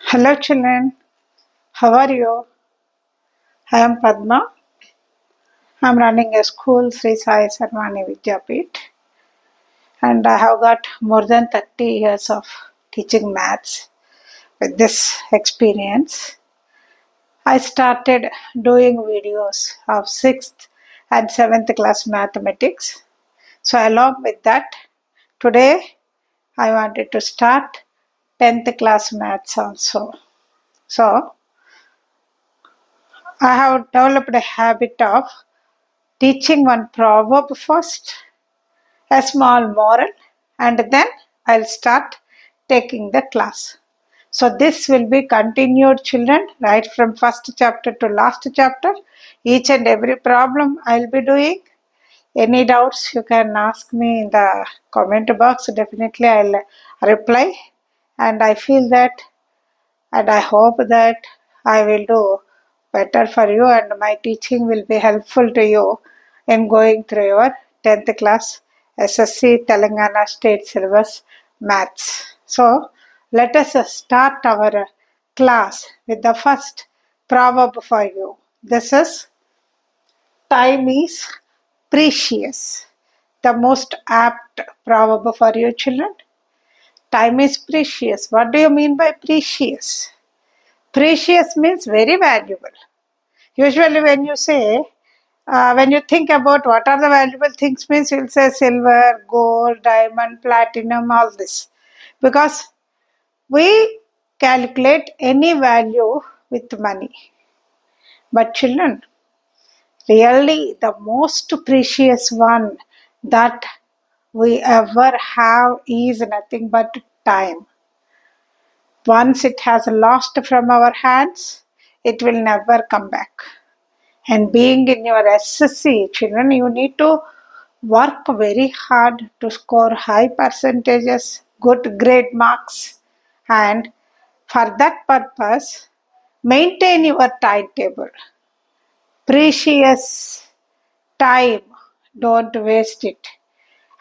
Hello children, how are you? I am Padma. I am running a school Sri Sai Sarvani Vidyapit and I have got more than 30 years of teaching maths with this experience. I started doing videos of 6th and 7th class mathematics. So along with that, today I wanted to start 10th class maths also. So I have developed a habit of teaching one proverb first, a small moral, and then I'll start taking the class. So this will be continued, children, right from first chapter to last chapter. Each and every problem I'll be doing. Any doubts you can ask me in the comment box. Definitely I'll reply. And I feel that and I hope that I will do better for you and my teaching will be helpful to you in going through your 10th class SSC Telangana State Syllabus Maths. So, let us start our class with the first proverb for you. This is time is precious. The most apt proverb for you children. Time is precious. What do you mean by precious? Precious means very valuable. Usually, when you think about what are the valuable things, means you'll say silver, gold, diamond, platinum, all this. Because we calculate any value with money. But children, really the most precious one that we ever have is nothing but time. Once it has lost from our hands, it will never come back. And being in your SSC, children, you need to work very hard to score high percentages, good grade marks, and for that purpose, maintain your timetable. Precious time, don't waste it.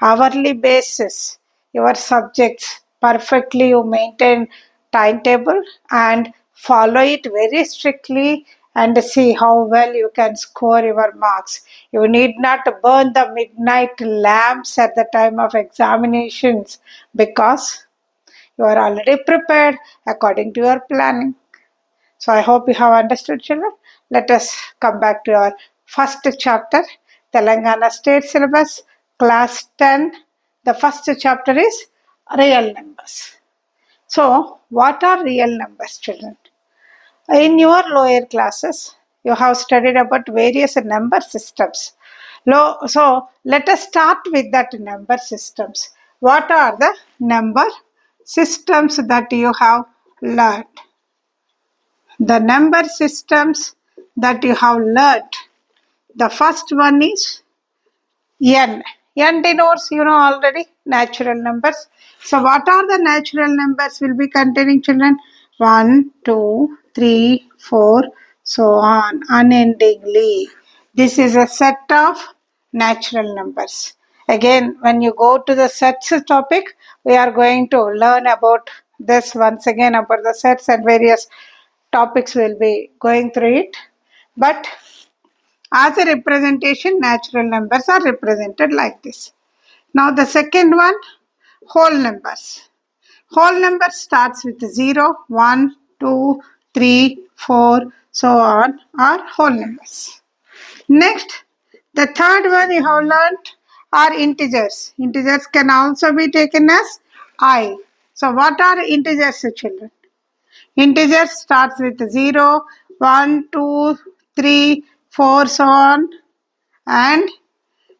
Hourly basis, your subjects perfectly you maintain timetable and follow it very strictly and see how well you can score your marks. You need not burn the midnight lamps at the time of examinations because you are already prepared according to your planning. So I hope you have understood, children. Let us come back to our first chapter, Telangana State Syllabus, Class 10. The first chapter is real numbers. So, what are real numbers, children? In your lower classes, you have studied about various number systems. So, let us start with that number systems. What are the number systems that you have learned? The number systems that you have learned. The first one is n. N denotes, already natural numbers. So, what are the natural numbers will be containing, children? 1, 2, 3, 4, so on, unendingly. This is a set of natural numbers. Again, when you go to the sets topic, we are going to learn about this once again about the sets and various topics will be going through it. But as a representation, natural numbers are represented like this. Now the second one, whole numbers. Whole number starts with 0, 1, 2, 3, 4, so on are whole numbers. Next, the third one you have learnt are integers. Integers can also be taken as I. So what are integers, children? Integer starts with 0, 1, 2, 3, 4, so on, and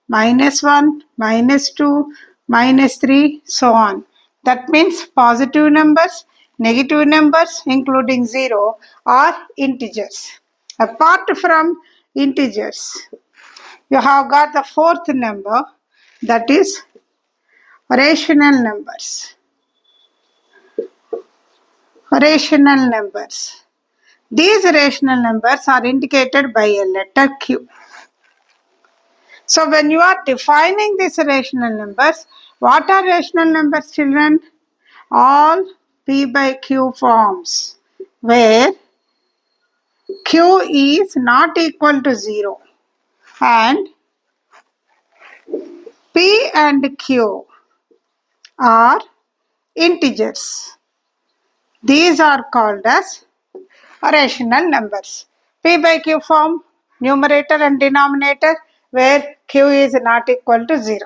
-1, -2, -3, so on. That means positive numbers, negative numbers, including 0, are integers. Apart from integers, you have got the fourth number, that is rational numbers. Rational numbers. These rational numbers are indicated by a letter Q. So when you are defining these rational numbers, what are rational numbers, children? All P by Q forms. where q is not equal to 0 and p and q are integers. These are called as rational numbers. P by Q form numerator and denominator where Q is not equal to 0.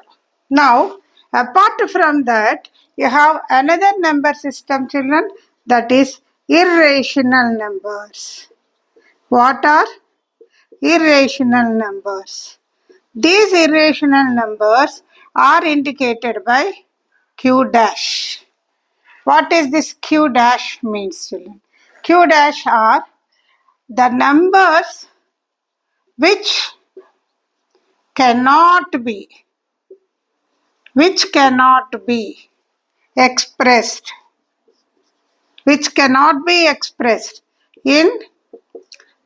Now, apart from that, you have another number system, children, that is irrational numbers. What are irrational numbers? These irrational numbers are indicated by Q dash. What is this Q dash means, children? Q dash are the numbers which cannot be expressed in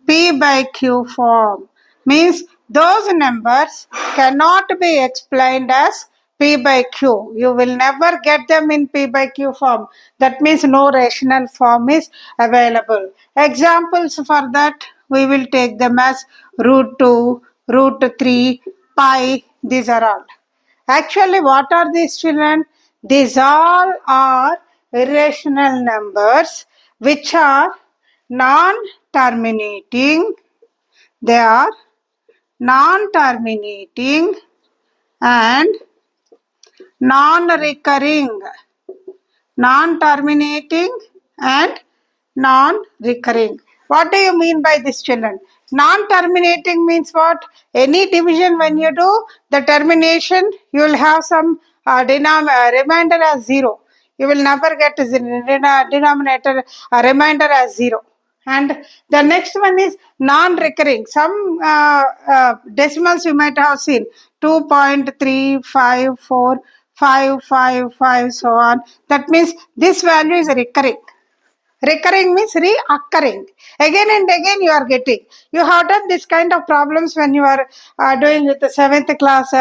P by Q form, means those numbers cannot be explained as P by Q. You will never get them in P by Q form. That means no rational form is available. Examples for that, we will take them as root 2, root 3, pi, these are all. Actually, what are these, children? These all are irrational numbers which are non-terminating. They are non-terminating and non-recurring. Non-terminating and non-recurring. What do you mean by this, children? Non-terminating means what? Any division when you do, the termination, you will have some remainder as 0. You will never get denominator remainder as 0. And the next one is non-recurring. Some decimals you might have seen 2.354, 555, so on. That means this value is recurring. Recurring means reoccurring. Again and again you are getting. You have done this kind of problems when you are doing with the 7th class,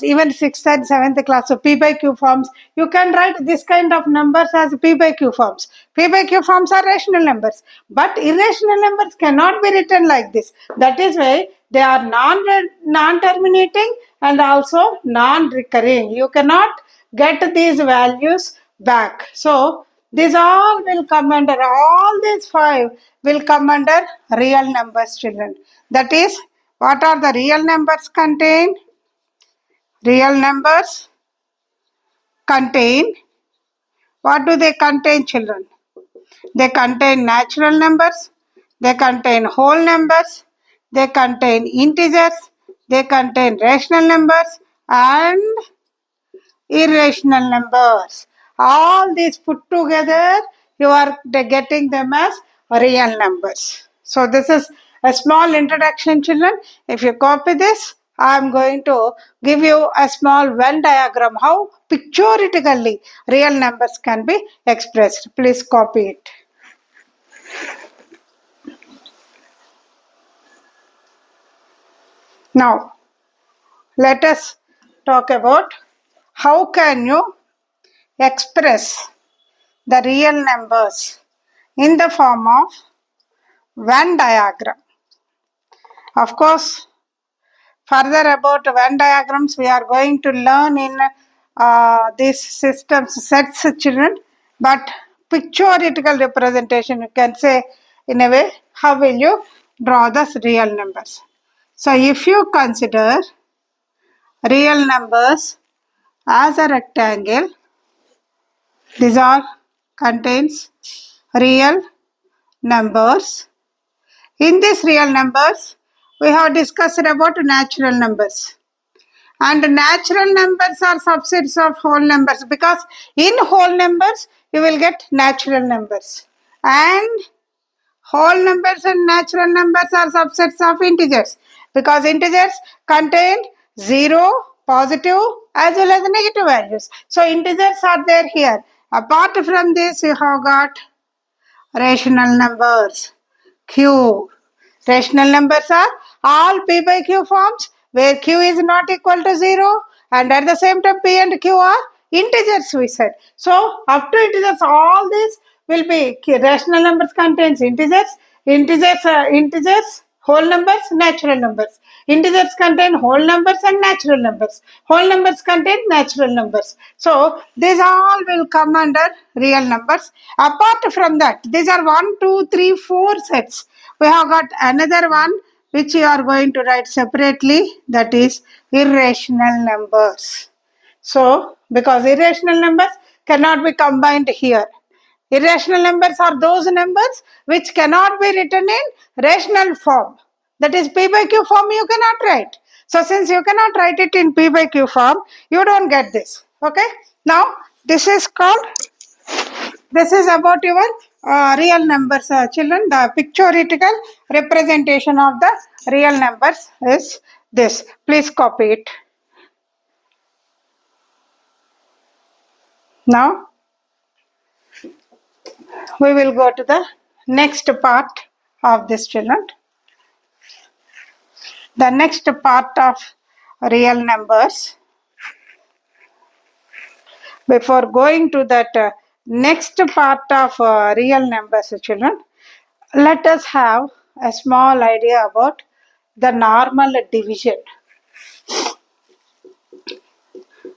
even 6th and 7th class. So P by Q forms. You can write this kind of numbers as P by Q forms. P by Q forms are rational numbers. But irrational numbers cannot be written like this. That is why they are non-terminating and also non-recurring. You cannot get these values back. So these all will come under, all these 5 will come under real numbers, children. That is, what are the real numbers contain? Real numbers contain, what do they contain, children? They contain natural numbers, they contain whole numbers, they contain integers, they contain rational numbers and irrational numbers. All these put together, you are getting them as real numbers. So this is a small introduction, children. If you copy this, I am going to give you a small Venn diagram how pictorially real numbers can be expressed. Please copy it. Now, let us talk about how can you express the real numbers in the form of Venn diagram. Of course, further about Venn diagrams we are going to learn in these systems sets, children, but pictorial representation, you can say in a way, how will you draw the real numbers? So if you consider real numbers as a rectangle, this all contains real numbers. In these real numbers, we have discussed about natural numbers. And natural numbers are subsets of whole numbers, because in whole numbers, you will get natural numbers. And whole numbers and natural numbers are subsets of integers, because integers contain 0, positive as well as negative values. So integers are there here. Apart from this, you have got rational numbers, Q. Rational numbers are all P by Q forms where Q is not equal to 0 and at the same time P and Q are integers, we said. So up to integers, all these will be rational numbers contains integers, whole numbers, natural numbers. Integers contain whole numbers and natural numbers. Whole numbers contain natural numbers. So these all will come under real numbers. Apart from that, these are 1, 2, 3, 4 sets. We have got another one which you are going to write separately, that is irrational numbers. So, because irrational numbers cannot be combined here. Irrational numbers are those numbers which cannot be written in rational form. That is P by Q form you cannot write. So, since you cannot write it in P by Q form, you don't get this. Okay. Now, this is about your real numbers, children. The pictorial representation of the real numbers is this. Please copy it. Now, we will go to the next part of this, children. The next part of real numbers. Before going to that next part of real numbers, children, let us have a small idea about the normal division.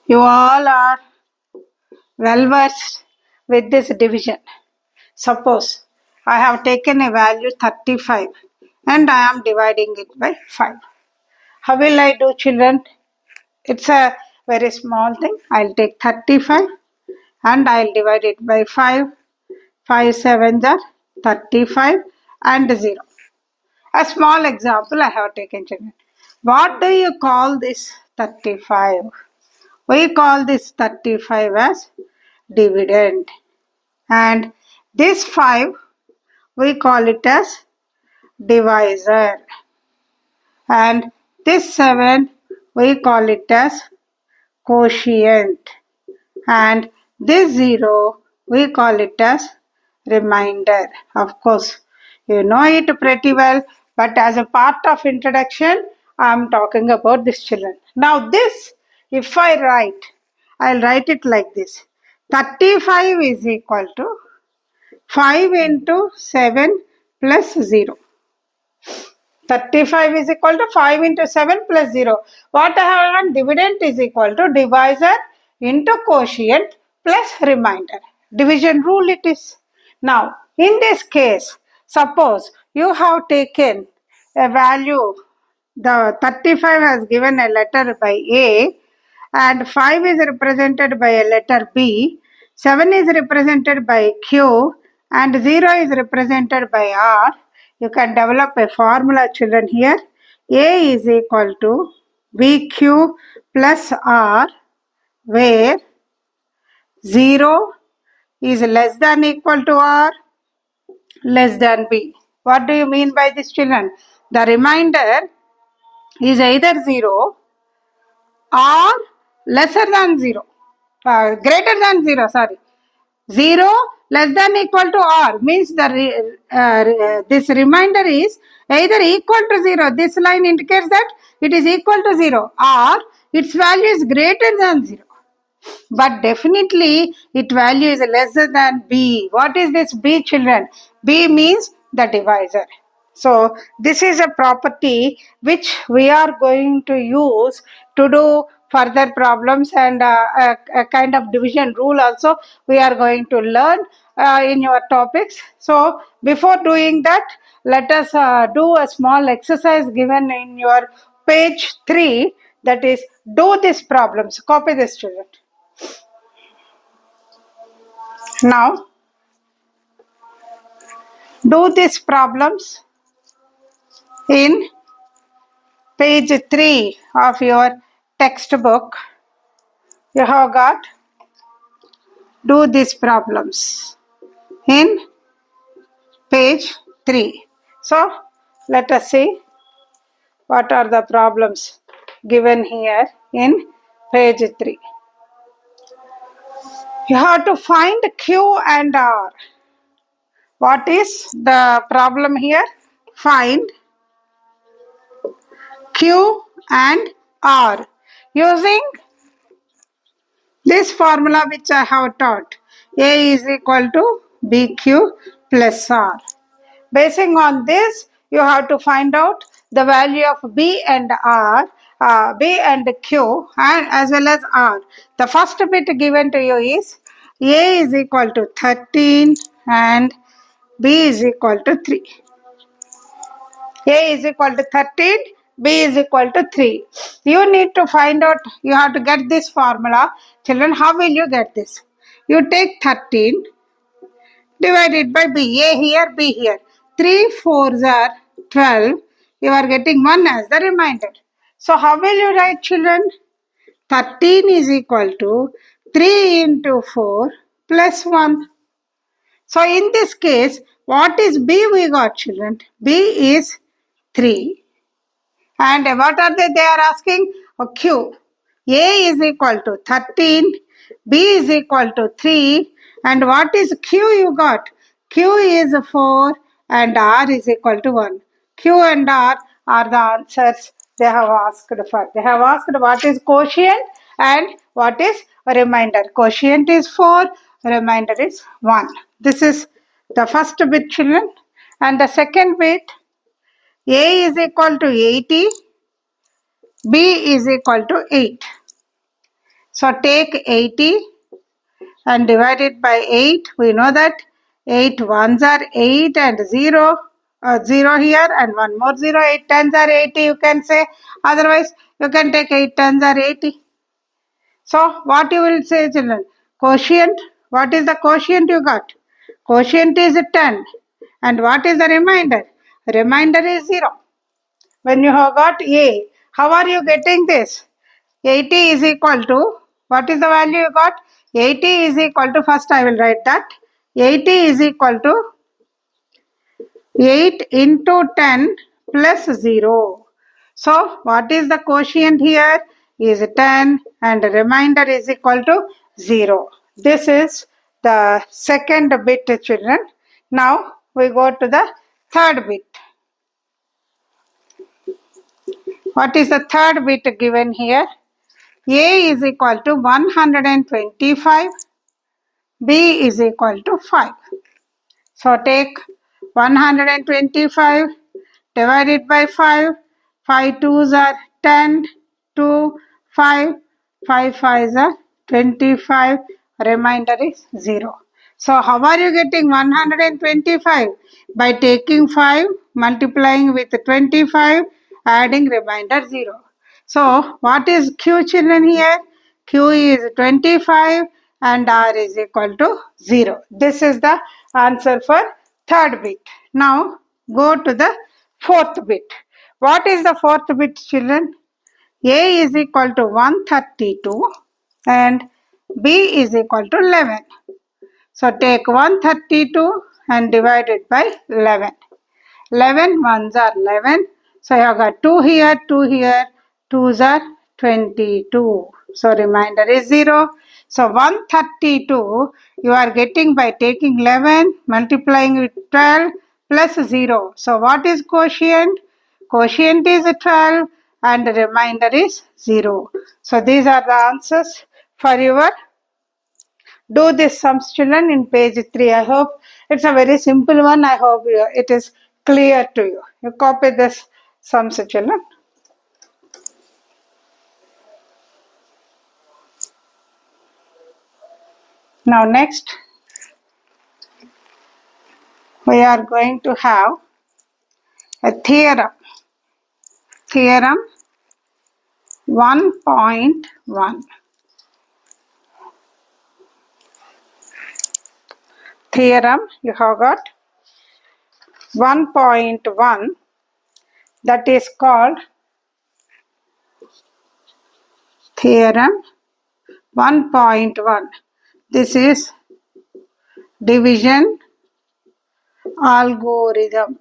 You all are well versed with this division. Suppose I have taken a value 35 and I am dividing it by 5. How will I do, children? It's a very small thing. I'll take 35 and I'll divide it by 5. 5 sevens are 35 and 0. A small example I have taken, children. What do you call this 35? We call this 35 as dividend. And this 5, we call it as divisor. And this 7, we call it as quotient. And this 0, we call it as remainder. Of course, you know it pretty well, but as a part of introduction, I am talking about this, children. Now this, if I write, I'll write it like this. 35 is equal to 5 into 7 plus 0. 35 is equal to 5 into 7 plus 0. What I have done? Dividend is equal to divisor into quotient plus remainder. Division rule it is. Now, in this case, suppose you have taken a value, the 35 has given a letter by A and 5 is represented by a letter B, 7 is represented by Q and 0 is represented by R. You can develop a formula, children, here. A is equal to VQ plus R, where 0 is less than equal to R, less than B. What do you mean by this, children? The remainder is either 0 or lesser than 0, greater than 0, sorry. 0 less than equal to R means this remainder is either equal to 0. This line indicates that it is equal to 0 or its value is greater than 0. But definitely its value is lesser than B. What is this B, children? B means the divisor. So this is a property which we are going to use to do further problems, and a kind of division rule also we are going to learn in your topics. So before doing that, let us do a small exercise given in your page 3, that is, do these problems. Copy this, children. Now, do these problems in page 3 of your textbook. You have got do these problems in page 3. So, let us see what are the problems given here in page 3. You have to find Q and R. What is the problem here? Find Q and R using this formula which I have taught. A is equal to BQ plus R. Basing on this, you have to find out the value of B and R, B and Q, and as well as R. The first bit given to you is A is equal to 13 and B is equal to 3. A is equal to 13, B is equal to 3. You need to find out, you have to get this formula. Children, how will you get this? You take 13 divided by B. A here, B here. 3 4s are 12. You are getting 1 as the remainder. So how will you write, children? 13 is equal to 3 into 4 plus 1. So in this case, what is B we got, children? B is 3. And what are they are asking? Q. A is equal to 13. B is equal to 3. And what is Q you got? Q is 4 and R is equal to 1. Q and R are the answers they have asked for. They have asked what is quotient and what is remainder. Quotient is 4, remainder is 1. This is the first bit, children. And the second bit, A is equal to 80, B is equal to 8. So take 80 and divide it by 8. We know that 8 ones are 8 and 0. 0 here and one more 0. 8 tens are 80, you can say. Otherwise, you can take 8 tens are 80. So, what you will say, children? Quotient. What is the quotient you got? Quotient is 10. And what is the remainder? Remainder is 0. When you have got A, how are you getting this? 80 is equal to, what is the value you got? 80 is equal to, first I will write that. 80 is equal to 8 into 10 plus 0. So, what is the quotient here? Is 10 and remainder is equal to 0. This is the second bit, children. Now, we go to the third bit. What is the third bit given here? A is equal to 125, B is equal to 5. So take 125 divided by 5. 5 twos are 10, 2, 5. 5 fives are 25. Remainder is 0. So how are you getting 125? By taking 5, multiplying with 25, adding remainder 0. So what is Q, children, here? Q is 25 and R is equal to 0. This is the answer for third bit. Now go to the fourth bit. What is the fourth bit, children? A is equal to 132 and B is equal to 11. So take 132 and divide it by 11. 11 ones are 11. So you have got 2 here, 2 here. 2s are 22. So remainder is 0. So 132 you are getting by taking 11, multiplying with 12 plus 0. So what is quotient? Quotient is 12 and the remainder is 0. So these are the answers for your do this sums, children, in page 3. I hope it's a very simple one. I hope it is clear to you. You copy this sums, children. Now next, we are going to have a theorem. Theorem 1.1. Theorem, you have got 1.1, that is called theorem 1.1. This is division algorithm.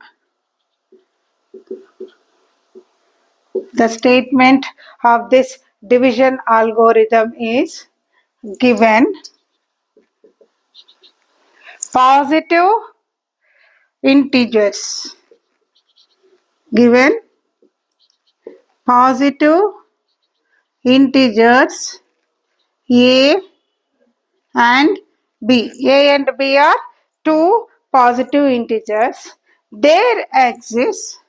The statement of this division algorithm is given positive integers. Given positive integers A and B. A and B are two positive integers, there exists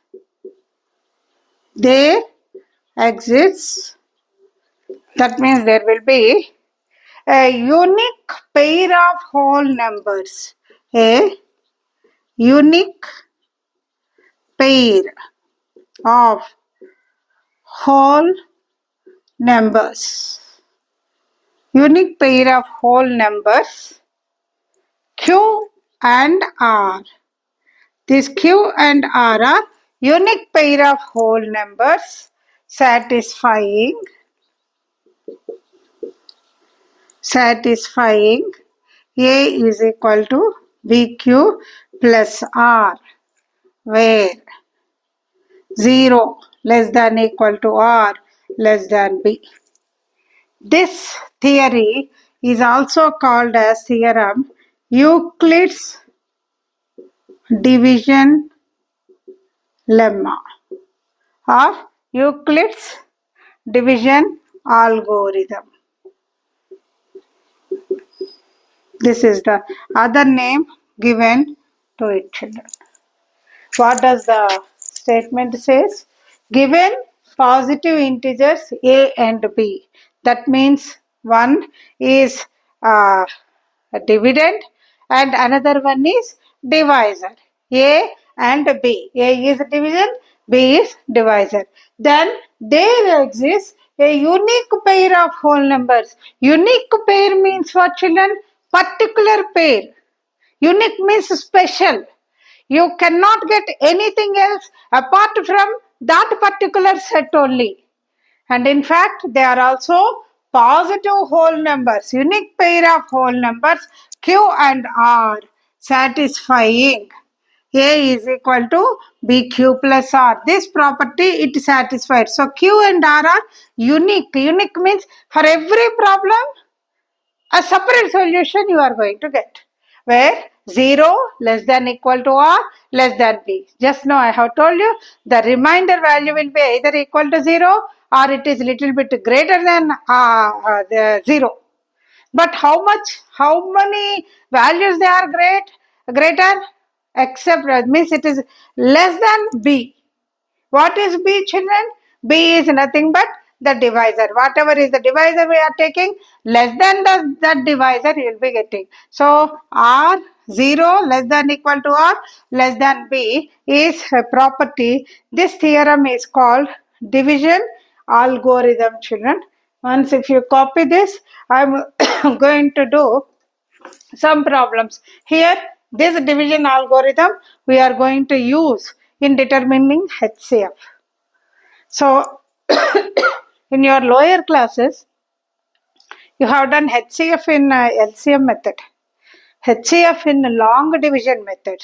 that means there will be a unique pair of whole numbers. A unique pair of whole numbers. Unique pair of whole numbers Q and R. These Q and R are unique pair of whole numbers satisfying A is equal to BQ plus R, where 0 less than equal to R less than B. This theory is also called as theorem Euclid's division lemma or Euclid's division algorithm. This is the other name given to it, children. What does the statement says? Given positive integers a and b. That means one is a dividend and another one is divisor. A and b. A is division, b is divisor. Then there exists a unique pair of whole numbers. Unique pair means what, children? Particular pair. Unique means special. You cannot get anything else apart from that particular set only. And in fact, they are also positive whole numbers. Unique pair of whole numbers Q and R satisfying A is equal to BQ plus R. This property it satisfies. So Q and R are unique. Unique means for every problem a separate solution you are going to get, where 0 less than equal to R less than B. Just now I have told you the remainder value will be either equal to 0 or it is little bit greater than the 0. But how many values they are greater? Except means it is less than B. What is B, children? B is nothing but the divisor. Whatever is the divisor we are taking, less than that divisor you will be getting. So R 0 less than equal to R less than B is a property. This theorem is called division algorithm, children. Once if you copy this, I am going to do some problems. Here, this division algorithm we are going to use in determining HCF. So, in your lower classes, you have done HCF in LCM method, HCF in long division method.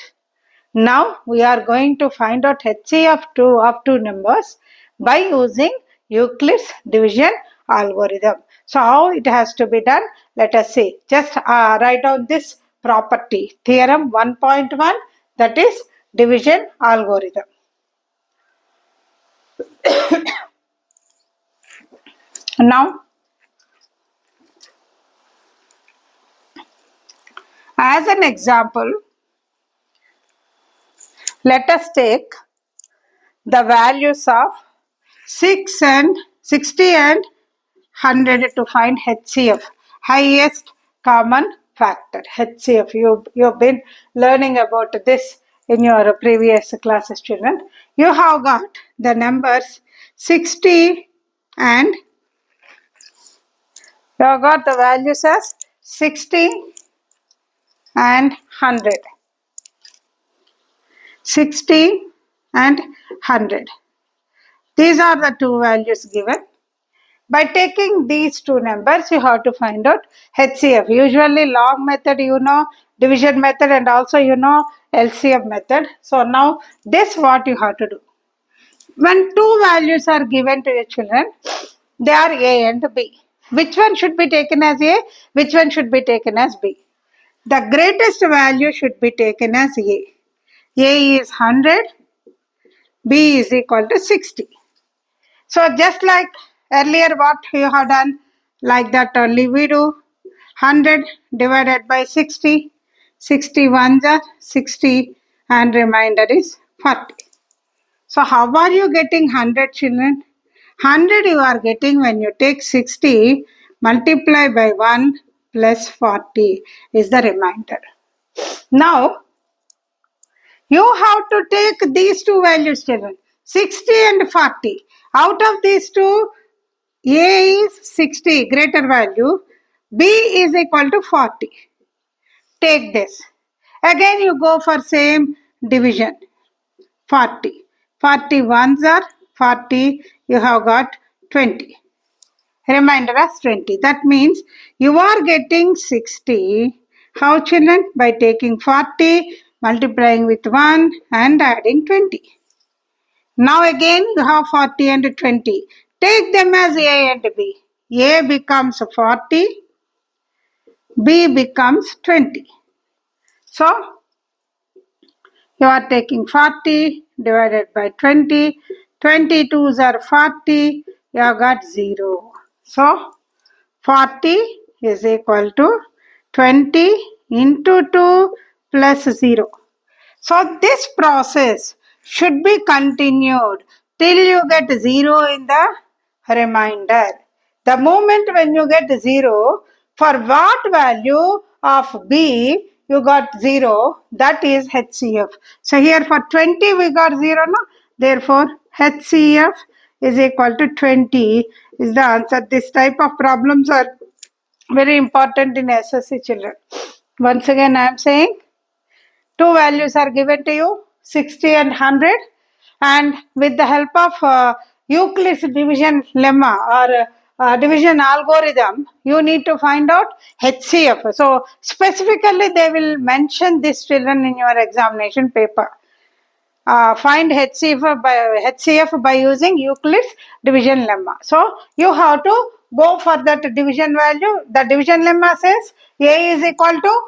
Now, we are going to find out HCF of two numbers by using Euclid's division algorithm. So, how it has to be done? Let us see. Just write down this property, theorem 1.1, that is division algorithm. Now, as an example, let us take the values of 60 and 100 to find HCF, highest common factor, HCF. You've been learning about this in your previous classes, children. You have got the numbers 60 and you have got the values as 60 and 100. 60 and 100. These are the two values given. By taking these two numbers, you have to find out HCF. Usually long method, you know, division method, and also you know LCM method. So now this what you have to do. When two values are given to your children, they are A and B. Which one should be taken as A? Which one should be taken as B? The greatest value should be taken as A. A is 100, B is equal to 60. So just like earlier what you have done, like that only we do 100 divided by 60. 61s are 60 and remainder is 40. So how are you getting 100 children? 100 you are getting when you take 60 multiply by 1 plus 40 is the remainder. Now you have to take these two values children, 60 and 40. Out of these two, A is 60 greater value, B is equal to 40. Take this. Again you go for same division. 40. 41s are 40. You have got 20. Remainder as 20. That means you are getting 60. How children? By taking 40, multiplying with 1 and adding 20. Now again you have 40 and 20. Take them as A and B. A becomes 40. B becomes 20. So you are taking 40 divided by 20. 22s are 40. You have got 0. So 40 is equal to 20 into 2 plus 0. So this process should be continued till you get 0 in the remainder. The moment when you get 0, for what value of B you got 0, that is HCF. So here for 20 we got 0 now. Therefore HCF is equal to 20 is the answer. This type of problems are very important in SSC children. Once again I am saying two values are given to you, 60 and 100, and with the help of Euclid's division lemma or division algorithm, you need to find out HCF. So specifically they will mention this children in your examination paper. Find HCF by using Euclid's division lemma. So you have to go for that division value. The division lemma says A is equal to,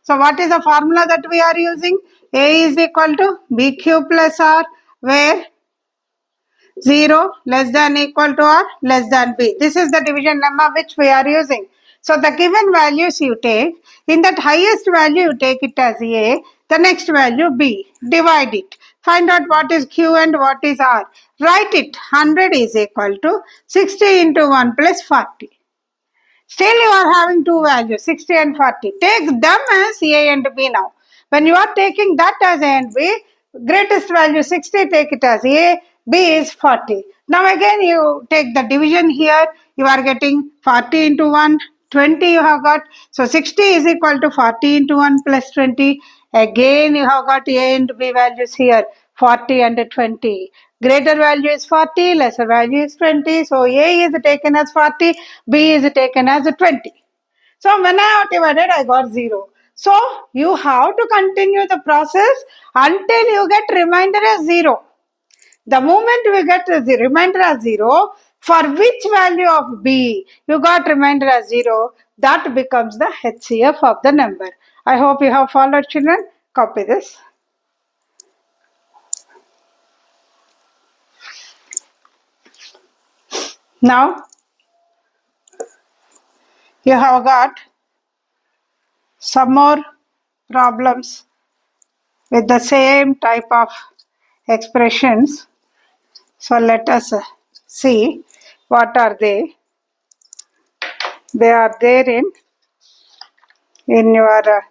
so what is the formula that we are using? A is equal to BQ plus R, where 0 less than equal to R less than B. This is the division lemma which we are using. So the given values you take, in that highest value you take it as A, the next value B, divide it. Find out what is Q and what is R. Write it, 100 is equal to 60 into 1 plus 40. Still you are having two values, 60 and 40. Take them as A and B now. When you are taking that as A and B, greatest value 60, take it as A, B is 40. Now again you take the division here, you are getting 40 into 1, 20 you have got. So 60 is equal to 40 into 1 plus 20. Again you have got A and B values here, 40 and 20. Greater value is 40, lesser value is 20. So A is taken as 40, B is taken as 20. So when I have divided, I got 0. So you have to continue the process until you get remainder as 0. The moment we get the remainder as 0, for which value of B you got remainder as 0, that becomes the HCF of the number. I hope you have followed children. Copy this. Now you have got some more problems with the same type of expressions. So let us see what are they. They are there in your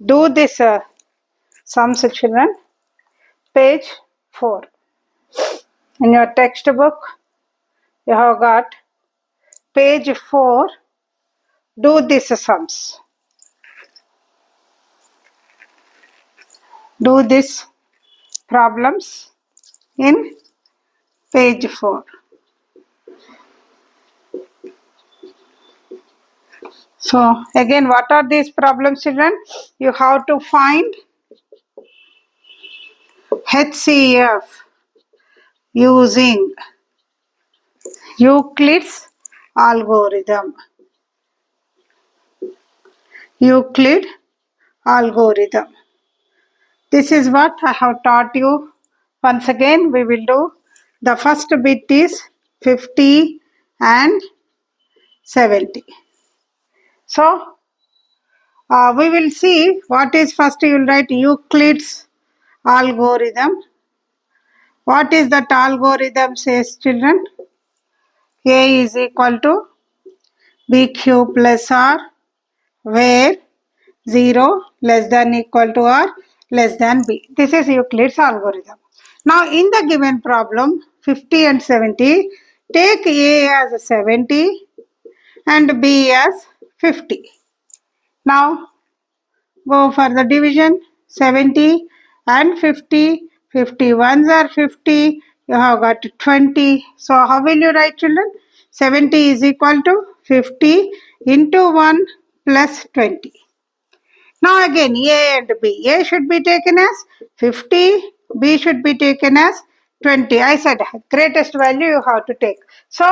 do this sums children, page 4. In your textbook you have got page 4, do this sums. Do this problems in page 4. So again, what are these problems children? You have to find HCF using Euclid's algorithm. Euclid algorithm. This is what I have taught you. Once again we will do. The first bit is 50 and 70. So We will see what is first. You will write Euclid's algorithm. What is that algorithm says, children? A is equal to BQ plus R, where 0 less than equal to or less than B. This is Euclid's algorithm. Now in the given problem 50 and 70, take A as 70 and B as 50. Now go for the division. 70 and 50. 50 ones are 50. You have got 20. So how will you write, children? 70 is equal to 50 into 1 plus 20. Now again A and B. A should be taken as 50. B should be taken as 20. I said greatest value you have to take. So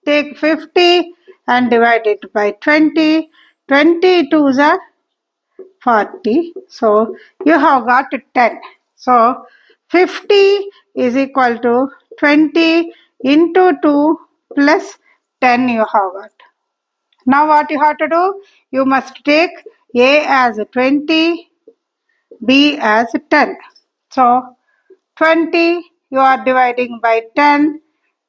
take 50 and divide it by 20. 20 twos are 40. So you have got 10. So 50 is equal to 20 into 2 plus 10 you have got. Now what you have to do? You must take A as 20, B as 10. So 20 you are dividing by 10.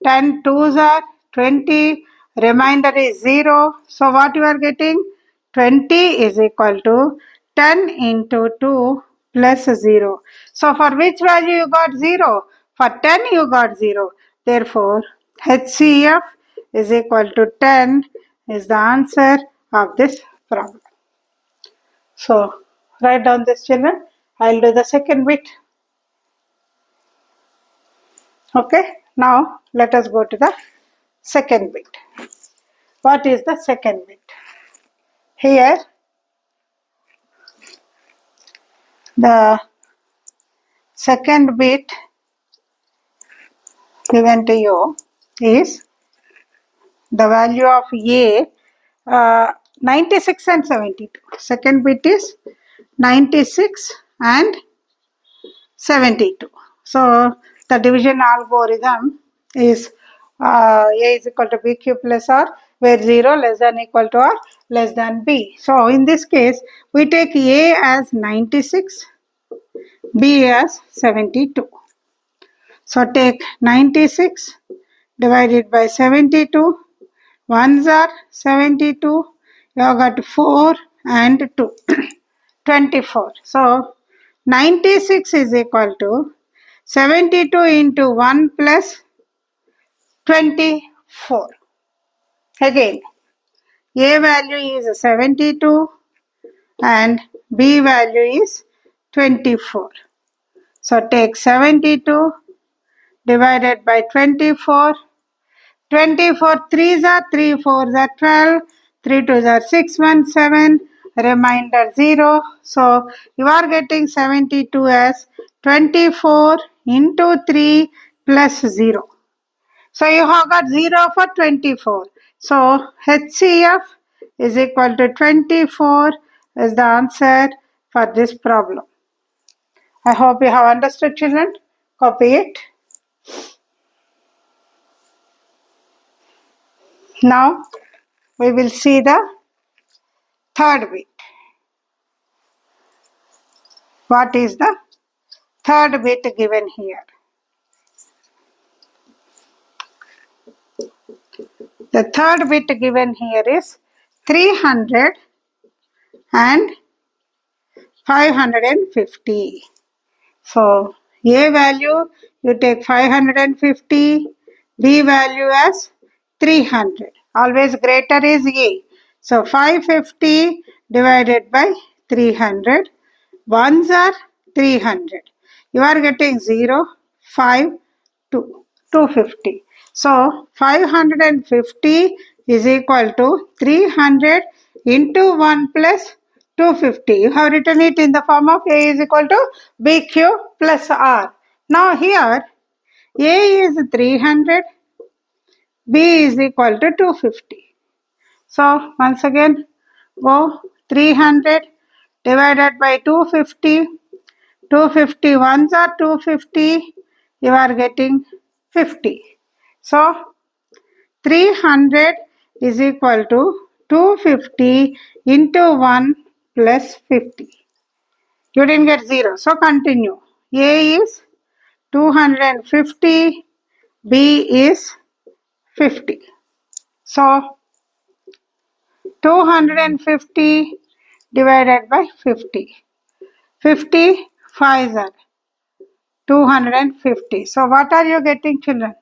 10 twos are 20. Remainder is 0. So what you are getting? 20 is equal to 10 into 2 plus 0. So for which value you got 0? For 10 you got 0. Therefore HCF is equal to 10 is the answer of this problem. So write down this, children. I'll do the second bit. Okay, now let us go to the second bit. What is the second bit? Here the second bit given to you is the value of A 96 and 72. Second bit is 96 and 72. So the division algorithm is A is equal to BQ plus R, where 0 less than equal to or less than B. So in this case we take A as 96, B as 72. So take 96 divided by 72. Ones are 72. You have got 4 and 2. 24. So 96 is equal to 72 into 1 plus 24. Again, A value is 72 and B value is 24. So take 72 divided by 24. 24 3s are 3 4s are 12. 3 2s are 6 1 7. Remainder 0. So you are getting 72 as 24 into 3 plus 0. So you have got 0 for 24. So HCF is equal to 24 is the answer for this problem. I hope you have understood, children. Copy it. Now we will see the third bit. What is the third bit given here? The third bit given here is 300 and 550. So A value you take 550, B value as 300. Always greater is A. So 550 divided by 300. Ones are 300. You are getting 0, 5, 2, 250. So 550 is equal to 300 into 1 plus 250. You have written it in the form of A is equal to BQ plus R. Now here A is 300, B is equal to 250. So once again go 300 divided by 250. 250 ones are 250. You are getting 50. So 300 is equal to 250 into 1 plus 50. You didn't get 0. So continue. A is 250. B is 50. So 250 divided by 50. 50 5s are 250. So what are you getting, children?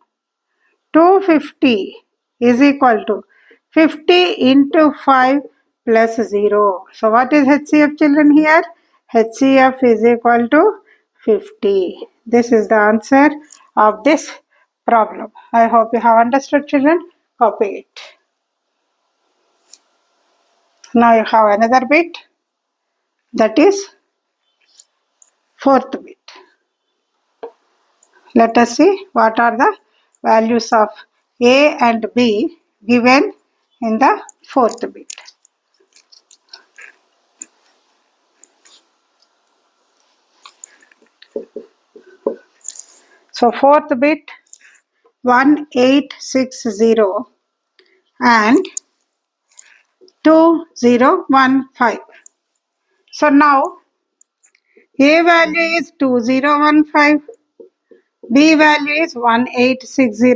250 is equal to 50 into 5 plus 0. So what is HCF, children, here? HCF is equal to 50. This is the answer of this problem. I hope you have understood, children. Copy it. Now you have another bit, that is fourth bit. Let us see what are the values of A and B given in the fourth bit. So fourth bit 1860 and 2015. So now A value is 2015, B value is 1860.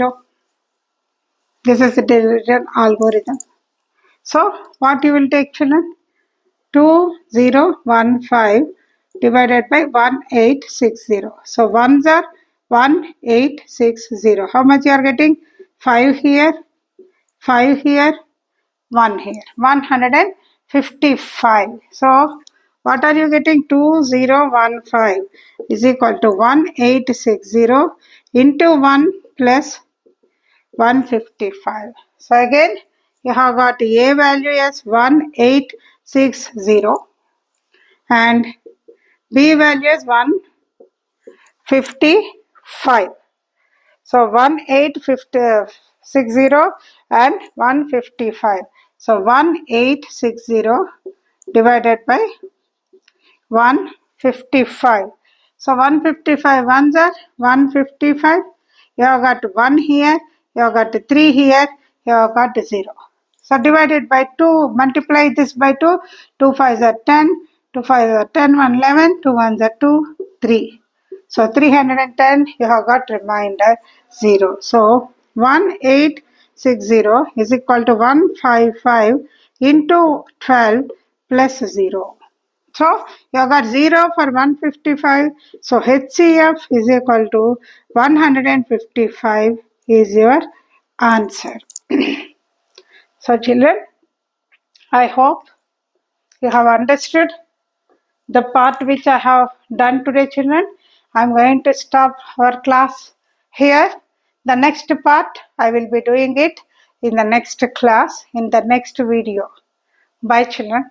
This is the division algorithm. So what you will take, children? 2015 divided by 1860. So ones are 1860. How much you are getting? 5 here, 5 here, 1 here. 155. So what are you getting? 2015 is equal to 1860 into 1 plus 155. So again you have got A value as 1860 and B value is 155. So 1860 and 155. So 1860 divided by 155. So 155 ones are 155. You have got 1 here, you have got 3 here, you have got 0. So divided by 2, multiply this by 2. 2 5s are 10, 2 5s are 10, 1 11, 2 1s are 2, 3. So 310, you have got remainder 0. So 1860 is equal to 155 into 12 plus 0. So you have got 0 for 155. So HCF is equal to 155 is your answer. So children, I hope you have understood the part which I have done today, children. I am going to stop our class here. The next part I will be doing it in the next class, in the next video. Bye children.